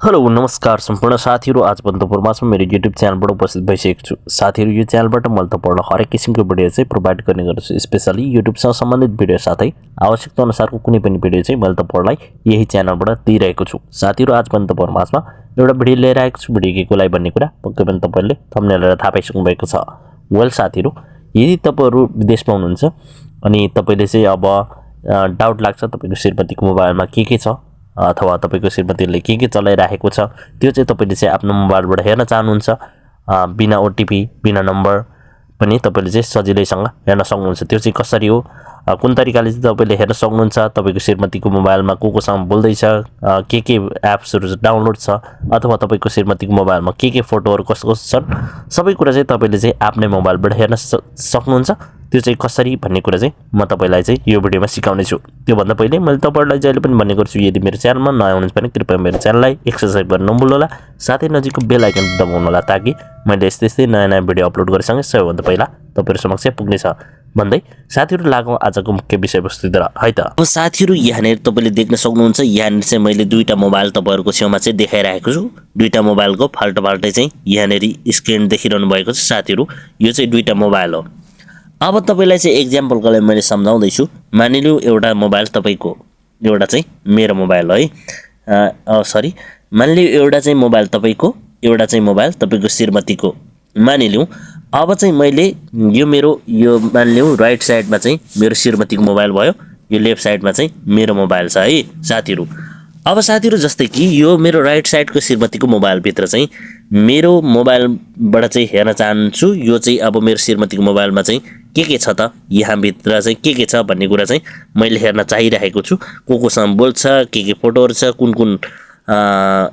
Hello नमस्कार सम्पूर्ण साथीहरु आज बन्दपुरमा मेरो युट्युब च्यानलबाट उपस्थित भइसकेको छु। साथीहरु यो च्यानलबाट मैले तपाईहरुलाई हरेक किसिमको भिडियो चाहिँ प्रोभाइड गर्ने गर्छु। स्पेशली युट्युबसँग सम्बन्धित भिडियो साथै आवश्यकता अनुसारको कुनै पनि भिडियो चाहिँ मैले तपाईहरुलाई यही च्यानलबाट दिइरहेको छु। साथीहरु आज बन्दपुरमा एउटा भिडियो लिएर आएको छु। भिडियो के को लागि भन्ने कुरा पक्कै पनि तपाईहरुले थम्बनेल हेरेर थाहा पाइसक्नु भएको छ। वेल साथीहरु, यदि तपाईहरु विदेशमा हुनुहुन्छ अनि तपाईले चाहिँ अब डाउट लाग्छ तपाईको श्रीमतीको मोबाइलमा के छ अथवा तपाईको श्रीमतीले के चलाइराखेको छ त्यो चाहिँ तपाईले चाहिँ आफ्नो मोबाइलबाट हेर्न चाहनुहुन्छ बिना ओटीपी बिना नम्बर पनि तपाईले चाहिँ सजिलैसँग हेर्न सक्नुहुन्छ। त्यो चाहिँ कसरी हो कुन तरिकाले चाहिँ तपाईले हेर्न सक्नुहुन्छ तपाईको श्रीमतीको मोबाइलमा कोसँग बोल्दै छ के एप्सहरु डाउनलोड छ अथवा तपाईको श्रीमतीको मोबाइलमा के फोटोहरु कस्तो छन् सबै कुरा चाहिँ तपाईले चाहिँ आफ्नै मोबाइलबाट हेर्न सक्नुहुन्छ। त्यो चाहिँ कसरी भन्ने कुरा चाहिँ म तपाईलाई चाहिँ यो भिडियोमा सिकाउने छु। त्यो भन्दा पहिले मैले तपाईहरुलाई जहिले पनि भन्ने गर्छु यदि मेरो च्यानलमा नयाँ हुनुहुन्छ भने कृपया मेरो च्यानललाई सब्स्क्राइब गर्न नभुल्नुहोला साथै नजिकको बेल आइकन दबाउनुहोला ताकि मैले यस्तै नयाँ भिडियो अपलोड गरेसँगै सबैभन्दा पहिला तपाईहरु समक्ष पुग्नेछ भन्दै साथीहरु लागौं आजको मुख्य विषयवस्तुतिर है त। अब साथीहरु यहाँनेर तपाईले देख्न सक्नुहुन्छ यहाँनेर चाहिँ मैले दुईटा मोबाइल तपाईहरुको छेउमा चाहिँ देखाइरहेको छु। दुईटा मोबाइलको फाल्टै चाहिँ यहाँनेर स्क्रिन देखिरहनु भएको छ साथीहरु। यो चाहिँ दुईटा मोबाइल हो। अब तपाईलाई चाहिँ एक्जाम्पलको लागि मैले सम्झाउँदै छु। मानिलिऊ एउटा मोबाइल तपाईको एउटा चाहिँ मेरो मोबाइल है सरी मानिलिऊ एउटा चाहिँ मोबाइल तपाईको एउटा चाहिँ मोबाइल तपाईको श्रीमतीको मानिलिऊ। अब चाहिँ मैले यो मानिलिऊ राइट साइडमा चाहिँ मेरो श्रीमतीको मोबाइल भयो यो लेफ्ट साइडमा चाहिँ मेरो मोबाइल छ है साथीहरु। अब साथीहरु जस्तै कि यो मेरो राइट साइडको श्रीमतीको मोबाइल भित्र चाहिँ मेरो मोबाइलबाट चाहिँ हेर्न चाहन्छु यो चाहिँ अब मेरो श्रीमतीको मोबाइलमा चाहिँ के छ त यहाँ भित्र चाहिँ के छ भन्ने कुरा चाहिँ मैले हेर्न चाहिरहेको छु। कोसँग बोल्छ के फोटोहरु छ कुन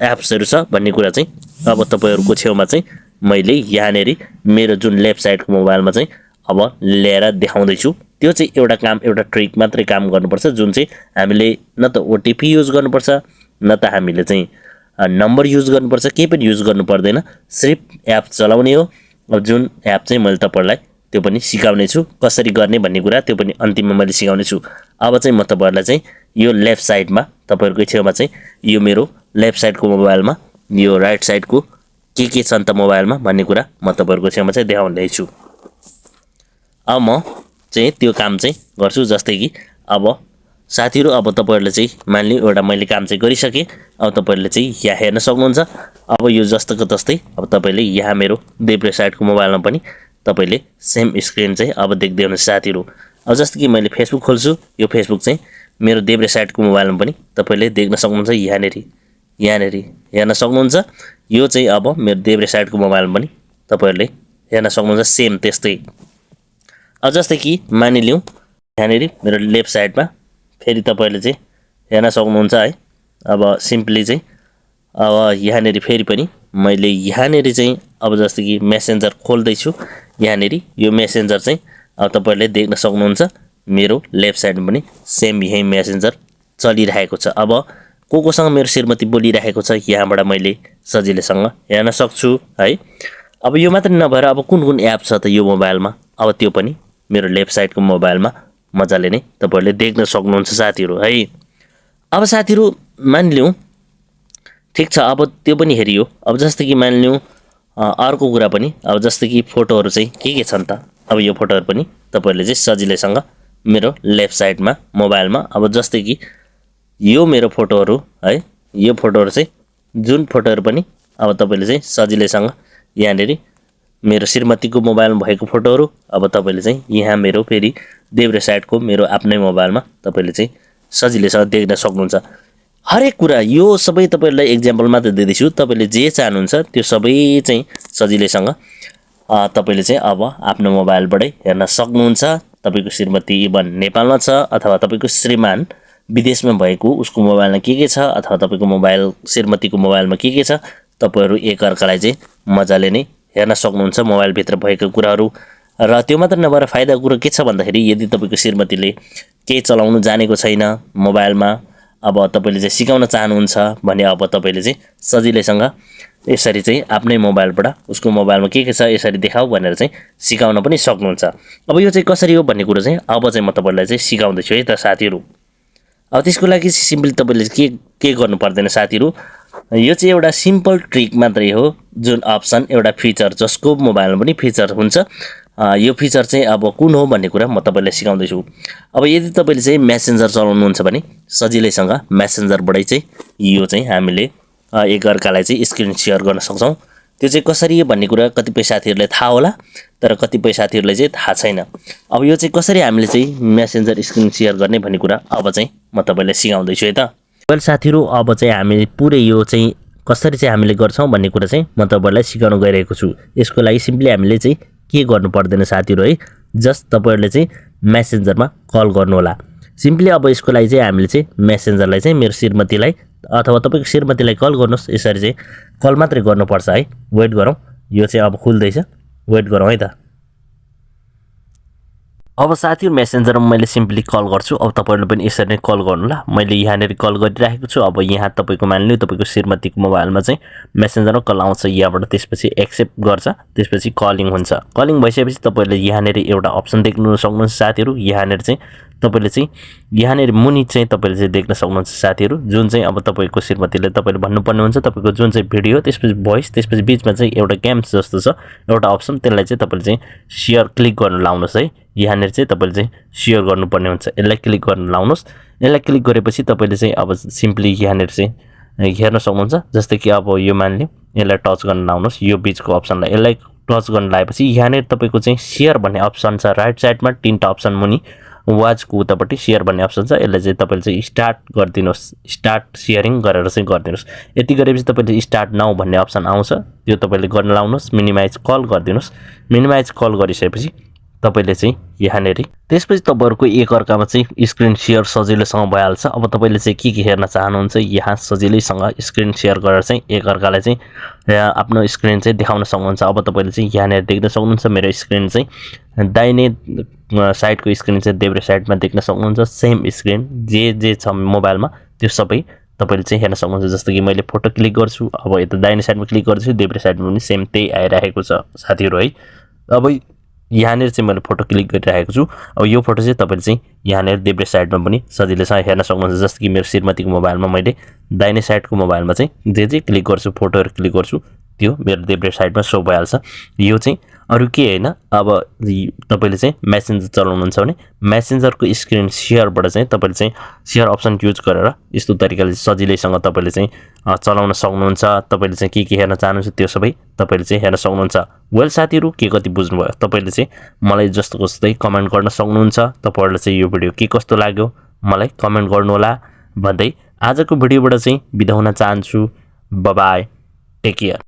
एप्सहरु छ भन्ने कुरा चाहिँ अब तपाईहरुको छेउमा चाहिँ मैले यहाँनेर मेरो जुन लेफ्ट साइडको मोबाइलमा चाहिँ अब ल्याएर देखाउँदै छु। त्यो चाहिँ एउटा ट्रिक मात्रै काम गर्नुपर्छ जुन चाहिँ हामीले न त ओटीपी युज गर्नुपर्छ न त हामीले चाहिँ नम्बर युज गर्नुपर्छ केही पनि युज गर्नु पर्दैन सिर्फ एप चलाउने हो। अब जुन एप चाहिँ मैले तपाईहरुलाई त्यो पनि सिकाउने छु कसरी गर्ने भन्ने कुरा त्यो पनि अन्तिममा मैले सिकाउने छु। अब चाहिँ म तपाईहरुलाई चाहिँ यो लेफ्ट साइडमा तपाईहरुको छेउमा चाहिँ यो मेरो लेफ्ट साइडको मोबाइलमा यो राइट साइडको के छ त मोबाइलमा भन्ने कुरा म तपाईहरुको छेउमा चाहिँ देखाउँदै छु। अब म चाहिँ त्यो काम चाहिँ गर्छु जस्तै कि अब साथीहरु अब तपाईहरुले चाहिँ मानिलिऊ एउटा मैले काम चाहिँ गरिसके। अब तपाईहरुले चाहिँ यहाँ हेर्न सक्नुहुन्छ। अब यो जस्तोको तस्तै अब तपाईले यहाँ मेरो देब्रे साइडको मोबाइलमा पनि तपाईले सेम स्क्रिन चाहिँ अब देख्दै हुनुहुन्छ साथीहरु। अब जस्तो कि मैले फेसबुक खोल्छु यो फेसबुक चाहिँ मेरो देब्रे साइडको मोबाइलमा पनि तपाईले देख्न सक्नुहुन्छ यहाँनेर हेर्न सक्नुहुन्छ। यो चाहिँ अब मेरो देब्रे साइडको मोबाइलमा पनि तपाईहरुले हेर्न सक्नुहुन्छ सेम त्यस्तै। अब जस्तै कि मानिलिऊ यहाँनेर मेरो लेफ्ट साइडमा फेरि तपाईहरुले चाहिँ हेर्न सक्नुहुन्छ है। अब सिम्पली चाहिँ अब यहाँनेर फेरि पनि मैले यहाँनेर चाहिँ अब जस्तो कि मेसेन्जर खोल्दै छु यहाँनेर यो मेसेन्जर चाहिँ अब तपाईहरुले देख्न सक्नुहुन्छ मेरो लेफ्ट साइडमा पनि सेम यही मेसेन्जर चलिरहेको छ। अब कोसँग मेरो श्रीमती बोलिरहेको छ यहाँबाट मैले सजिलैसँग हेर्न सक्छु है। अब यो मात्र नभएर अब कुन एप छ त यो मोबाइलमा अब त्यो पनि मेरो लेफ्ट साइडको मोबाइलमा मजाले नै तपाईहरुले देख्न सक्नुहुन्छ साथीहरु है। अब साथीहरु मानिलिऊ ठीक छ अब त्यो पनि हेरियो। अब जस्तो कि मानिलिऊ अर्को कुरा पनि अब जस्तो कि फोटोहरु चाहिँ के छन् त अब यो फोटोहरु पनि तपाईहरुले चाहिँ सजिलैसँग मेरो लेफ्ट साइडमा मोबाइलमा अब जस्तै कि यो मेरो फोटोहरु है यो फोटोहरु चाहिँ जुन फोटोहरु पनि अब तपाईले चाहिँ सजिलैसँग यहाँनेर मेरो श्रीमतीको मोबाइलमा भएको फोटोहरु अब तपाईले चाहिँ यहाँ मेरो फेरि देब्रे साइडको मेरो आफ्नै मोबाइलमा तपाईले चाहिँ सजिलैसँग देख्न सक्नुहुन्छ। हरेक कुरा यो सबै तपाईहरुलाई एक्जाम्पल मात्र दिदैछु। तपाईले जे चाहनुहुन्छ त्यो सबै चाहिँ सजिलैसँग तपाईले चाहिँ अब आफ्नो मोबाइलबाटै हेर्न सक्नुहुन्छ। तपाईको श्रीमती इभन नेपालमा छ अथवा तपाईको श्रीमान विदेशमा भएको उसको मोबाइलमा के छ अथवा तपाईको मोबाइल श्रीमतीको मोबाइलमा के छ तपाईहरु एकअर्कालाई चाहिँ मजाले नै हेर्न सक्नुहुन्छ मोबाइल भित्र भएको कुराहरु। र त्यो मात्र नभएर फाइदा कुरा के छ भन्दाखेरि यदि तपाईको श्रीमतीले केही चलाउनु जानेको छैन मोबाइलमा अब तपाईले चाहिँ सिकाउन चाहनुहुन्छ भने अब तपाईले चाहिँ सजिलैसँग यसरी चाहिँ आफ्नै मोबाइलबाट उसको मोबाइलमा के छ यसरी देखाऊ भनेर चाहिँ सिकाउन पनि सक्नुहुन्छ। अब यो चाहिँ कसरी हो भन्ने कुरा चाहिँ अब चाहिँ म तपाईलाई चाहिँ सिकाउँदै छु है त साथीहरु। अब त्यसको लागि सिम्पली तपाईले के गर्नु पर्दैन साथीहरु। यो चाहिँ एउटा सिम्पल ट्रिक मात्रै हो, जुन अप्सन एउटा फिचर जसको मोबाइलमा पनि फिचर हुन्छ। यो फिचर चाहिँ अब कुन हो भन्ने कुरा म तपाईँलाई सिकाउँदैछु। अब यदि तपाईँले चाहिँ मेसेन्जर चलाउनुहुन्छ भने सजिलैसँग मेसेन्जरबाटै चाहिँ यो चाहिँ हामीले एकअर्कालाई चाहिँ स्क्रिन सेयर गर्न सक्छौँ। त्यो चाहिँ कसरी भन्ने कुरा कतिपय साथीहरूलाई थाहा होला, तर कतिपय साथीहरूलाई चाहिँ थाहा छैन। अब यो चाहिँ कसरी हामीले चाहिँ मेसेन्जर स्क्रिन सेयर गर्ने भन्ने कुरा अब चाहिँ म तपाईँलाई सिकाउँदैछु है त। वेल साथीहरू, अब चाहिँ हामी पुरै यो चाहिँ कसरी चाहिँ हामीले गर्छौँ भन्ने कुरा चाहिँ म तपाईँहरूलाई सिकाउन गइरहेको छु। यसको लागि सिम्पली हामीले चाहिँ के गर्नु पर्दैन साथीहरू है, जस्ट तपाईँहरूले चाहिँ मेसेन्जरमा कल गर्नु होला। सिम्पली अब यसको लागि चाहिँ हामीले चाहिँ मेसेन्जरलाई चाहिँ मेरो श्रीमतीलाई अथवा तपाईँको श्रीमतीलाई कल गर्नुहोस्। यसरी चाहिँ कल मात्रै गर्नुपर्छ है। वेट गरौँ, यो चाहिँ अब खुल्दैछ, वेट गरौँ है त। अब साथीहरू मेसेन्जरमा मैले सिम्पली कल गर्छु। अब तपाईँहरूले पनि यसरी नै कल गर्नु ल। मैले यहाँनिर कल गरिराखेको छु। अब यहाँ तपाईँको मानिलिनु तपाईँको श्रीमतीको मोबाइलमा चाहिँ मेसेन्जरमा कल आउँछ यहाँबाट, त्यसपछि एक्सेप्ट गर्छ, त्यसपछि कलिङ हुन्छ। कलिङ भइसकेपछि तपाईँहरूले यहाँनिर एउटा अप्सन देख्नु सक्नुहुन्छ साथीहरू। यहाँनिर चाहिँ तपाईँले चाहिँ यहाँनिर मुनि चाहिँ तपाईँले चाहिँ देख्न सक्नुहुन्छ साथीहरू, जुन चाहिँ अब तपाईँको श्रीमतीले तपाईँले भन्नुपर्ने हुन्छ तपाईँको जुन चाहिँ भिडियो, त्यसपछि भोइस, त्यसपछि बिचमा चाहिँ एउटा गेम्स जस्तो छ एउटा अप्सन, त्यसलाई चाहिँ तपाईँले चाहिँ सेयर क्लिक गर्नु लाउनुहोस् है। यहाँनिर चाहिँ तपाईँले चाहिँ सेयर गर्नुपर्ने हुन्छ, यसलाई क्लिक गर्नु लाउनुहोस्। यसलाई क्लिक गरेपछि तपाईँले चाहिँ अब सिम्पली यहाँनिर चाहिँ हेर्न सक्नुहुन्छ। जस्तै कि अब यो मानिलिउँ, यसलाई टच गर्न लाउनुहोस्, यो बिचको अप्सनलाई यसलाई टच गर्न लगाएपछि यहाँनिर तपाईँको चाहिँ सेयर भन्ने अप्सन छ राइट साइडमा, 3टा अप्सन मुनि वाचको उतापट्टि सेयर भन्ने अप्सन छ। यसलाई चाहिँ तपाईँले चाहिँ स्टार्ट गरिदिनुहोस्, स्टार्ट सेयरिङ गरेर चाहिँ गरिदिनुहोस्। यति गरेपछि तपाईँले स्टार्ट नाउ भन्ने अप्सन आउँछ, त्यो तपाईँले गर्न लाउनुहोस्। मिनिमाइज कल गरिदिनुहोस्। मिनिमाइज कल गरिसकेपछि तपाईँले चाहिँ यहाँनिर त्यसपछि तपाईँहरूको एकअर्कामा चाहिँ स्क्रिन सेयर सजिलोसँग भइहाल्छ। अब तपाईँले चाहिँ के हेर्न चाहनुहुन्छ यहाँ सजिलैसँग स्क्रिन सेयर गरेर चाहिँ एकअर्कालाई चाहिँ आफ्नो स्क्रिन चाहिँ देखाउन सक्नुहुन्छ। अब तपाईँले चाहिँ यहाँनिर देख्न सक्नुहुन्छ मेरो स्क्रिन चाहिँ दाहिने साइडको स्क्रिन चाहिँ देब्रे साइडमा देख्न सक्नुहुन्छ। सेम स्क्रिन जे छ मोबाइलमा त्यो सबै तपाईँले चाहिँ हेर्न सक्नुहुन्छ। जस्तो कि मैले फोटो क्लिक गर्छु, अब यता दाहिने साइडमा क्लिक गर्छु, देब्रे साइडमा पनि सेम त्यही आइरहेको छ साथीहरू है। अब यहाँनिर चाहिँ मैले फोटो क्लिक गरिरहेको छु। अब यो फोटो चाहिँ तपाईँले चाहिँ यहाँनिर देब्रे साइडमा पनि सजिलैसँग हेर्न सक्नुहुन्छ। जस्तो कि मेरो श्रीमतीको मोबाइलमा मैले दाहिने साइडको मोबाइलमा चाहिँ जे क्लिक गर्छु, फोटोहरू क्लिक गर्छु, त्यो मेरो देब्रे साइडमा सो भइहाल्छ। यो चाहिँ अरू के होइन। अब तपाईँले चाहिँ मेसेन्जर चलाउनुहुन्छ भने मेसेन्जरको स्क्रिन सेयरबाट चाहिँ तपाईँले चाहिँ सेयर अप्सन युज गरेर यस्तो तरिकाले सजिलैसँग तपाईँले चाहिँ चलाउन सक्नुहुन्छ। तपाईँले चाहिँ के हेर्न चाहनुहुन्छ त्यो सबै तपाईँले चाहिँ हेर्न सक्नुहुन्छ। वेल साथीहरू, के कति बुझ्नुभयो तपाईँले चाहिँ मलाई जस्तो कस्तै कमेन्ट गर्न सक्नुहुन्छ। तपाईँहरूलाई चाहिँ यो भिडियो के कस्तो लाग्यो मलाई कमेन्ट गर्नुहोला भन्दै आजको भिडियोबाट चाहिँ बिदा हुन चाहन्छु। Bye bye, take care.